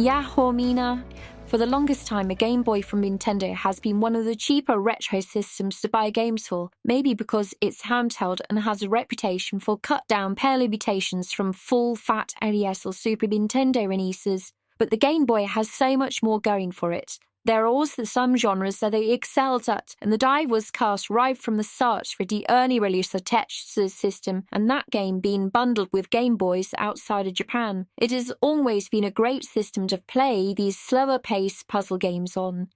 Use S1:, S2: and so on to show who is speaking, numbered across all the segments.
S1: Yahoo Mina. For the longest time, a Game Boy from Nintendo has been one of the cheaper retro systems to buy games for, maybe because it's handheld and has a reputation for cut-down pair limitations from full-fat NES or Super Nintendo releases. But the Game Boy has so much more going for it. There are also some genres that they excelled at, and the die was cast right from the start for the early release of Tetris system, and that game being bundled with Game Boys outside of Japan. It has always been a great system to play these slower-paced puzzle games on.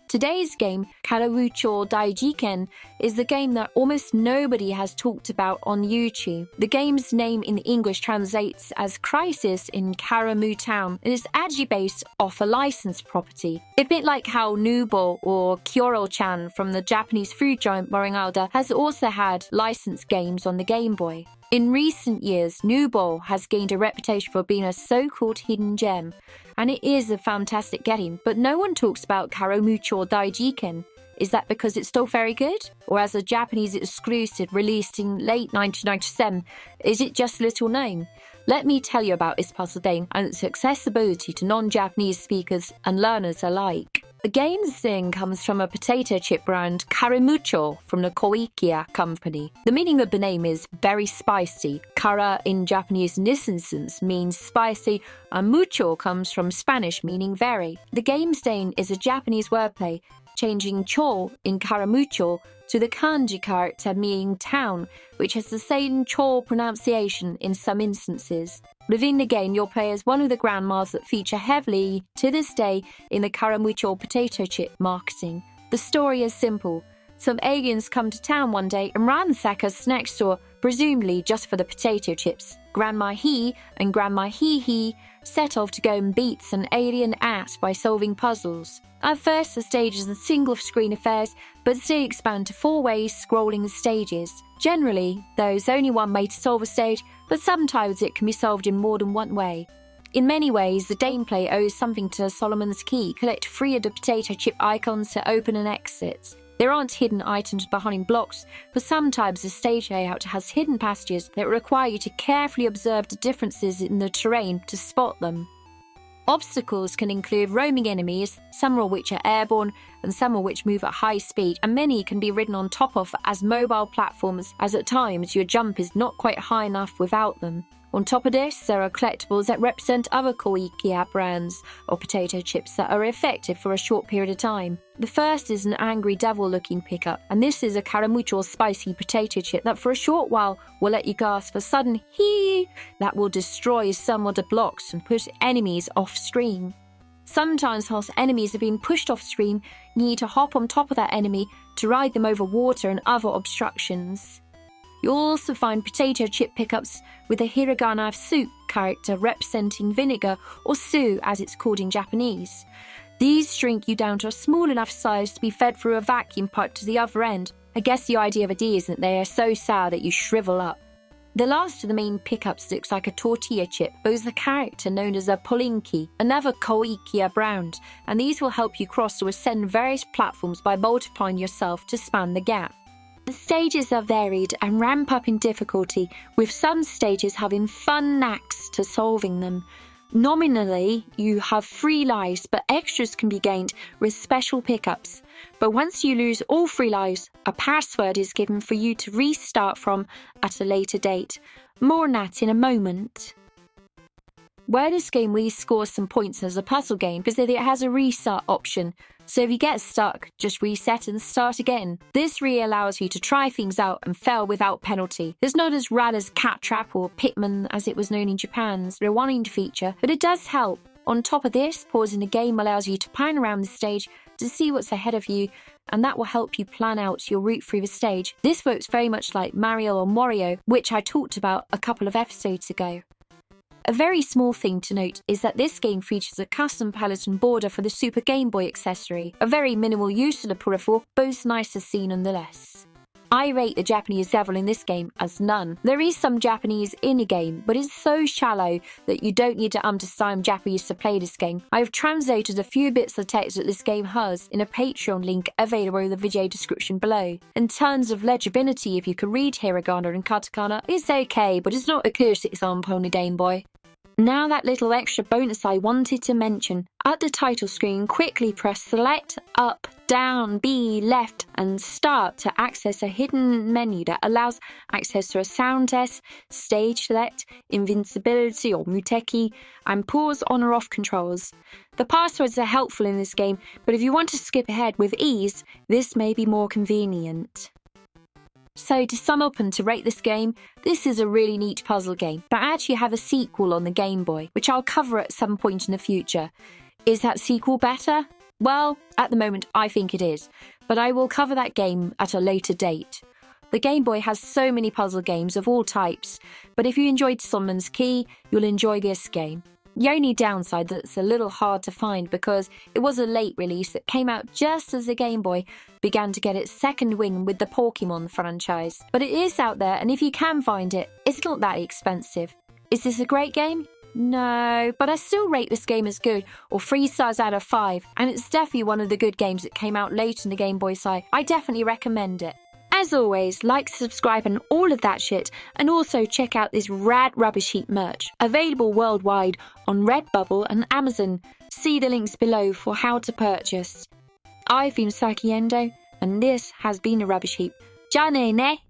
S1: Today's game, Karamucho Daijiken, is the game that almost nobody has talked about on YouTube. The game's name in English translates as Crisis in Karamu Town. It is actually based off a licensed property. A bit like how Nubow or Kyoro-chan from the Japanese food giant Morinalda has also had licensed games on the Game Boy. In recent years, Nubow has gained a reputation for being a so-called hidden gem, and it is a fantastic game, but no one talks about Karamucho Daijiken. Is that because it's still very good? Or as a Japanese exclusive released in late 1997, is it just little known? Let me tell you about this puzzle game and its accessibility to non-Japanese speakers and learners alike. The game's name comes from a potato chip brand, Karamucho, from the Koikeya Company. The meaning of the name is very spicy. Kara in Japanese in this instance means spicy, and mucho comes from Spanish meaning very. The game's name is a Japanese wordplay, changing cho in Karamucho to the kanji character meaning town, which has the same cho pronunciation in some instances. Within the game, you'll play as one of the grandmas that feature heavily to this day in the Karamucho potato chip marketing. The story is simple. Some aliens come to town one day and ransack a snack store, presumably just for the potato chips. Grandma He and Grandma He set off to go and beat some alien ass by solving puzzles. At first, the stages are single-screen affairs, but they expand to four-way scrolling stages. Generally, there is only one way to solve a stage, but sometimes it can be solved in more than one way. In many ways, the gameplay owes something to Solomon's Key. Collect 3 of the potato chip icons to open and exit. There aren't hidden items behind blocks, but sometimes the stage layout has hidden passages that require you to carefully observe the differences in the terrain to spot them. Obstacles can include roaming enemies, some of which are airborne and some of which move at high speed, and many can be ridden on top of as mobile platforms, as at times your jump is not quite high enough without them. On top of this, there are collectibles that represent other Koikeya brands or potato chips that are effective for a short period of time. The first is an angry devil-looking pickup, and this is a Karamucho spicy potato chip that for a short while will let you gasp a sudden hee that will destroy some of the blocks and push enemies off-screen. Sometimes whilst enemies are being pushed off-screen, you need to hop on top of that enemy to ride them over water and other obstructions. You'll also find potato chip pickups with a hiragana su character representing vinegar, or su as it's called in Japanese. These shrink you down to a small enough size to be fed through a vacuum pipe to the other end. I guess the idea of it is that they are so sour that you shrivel up. The last of the main pickups looks like a tortilla chip, but is a character known as a polinki, another Koikeya brand, and these will help you cross or ascend various platforms by multiplying yourself to span the gap. The stages are varied and ramp up in difficulty, with some stages having fun knacks to solving them. Nominally, you have 3 lives, but extras can be gained with special pickups. But once you lose all 3 lives, a password is given for you to restart from at a later date. More on that in a moment. Where this game really scores some points as a puzzle game is that it has a restart option. So if you get stuck, just reset and start again. This really allows you to try things out and fail without penalty. It's not as rad as Cat Trap or Pitman as it was known in Japan's rewind feature, but it does help. On top of this, pausing the game allows you to pan around the stage to see what's ahead of you, and that will help you plan out your route through the stage. This works very much like Mario or Mario, which I talked about a couple of episodes ago. A very small thing to note is that this game features a custom palette and border for the Super Game Boy accessory, a very minimal use of the peripheral, but it's nice to see nonetheless. I rate the Japanese devil in this game as none. There is some Japanese in the game, but it's so shallow that you don't need to understand Japanese to play this game. I have translated a few bits of text that this game has in a Patreon link available in the video description below. In terms of legibility, if you can read hiragana and katakana, it's okay, but it's not a clear example on the Game Boy. Now that little extra bonus I wanted to mention. At the title screen, quickly press Select, Up, Down, B, Left, and Start to access a hidden menu that allows access to a sound test, stage select, invincibility or muteki, and pause on or off controls. The passwords are helpful in this game, but if you want to skip ahead with ease, this may be more convenient. So to sum up and to rate this game, this is a really neat puzzle game, but I actually have a sequel on the Game Boy, which I'll cover at some point in the future. Is that sequel better? Well, at the moment I think it is, but I will cover that game at a later date. The Game Boy has so many puzzle games of all types, but if you enjoyed Solomon's Key, you'll enjoy this game. The only downside that's a little hard to find because it was a late release that came out just as the Game Boy began to get its second win with the Pokémon franchise. But it is out there, and if you can find it, it's not that expensive. Is this a great game? No, but I still rate this game as good, or 3 stars out of 5, and it's definitely one of the good games that came out late in the Game Boy side. I definitely recommend it. As always, like, subscribe and all of that shit, and also check out this rad Rubbish Heap merch, available worldwide on Redbubble and Amazon. See the links below for how to purchase. I've been Saki Endo, and this has been a Rubbish Heap. Ja ne ne!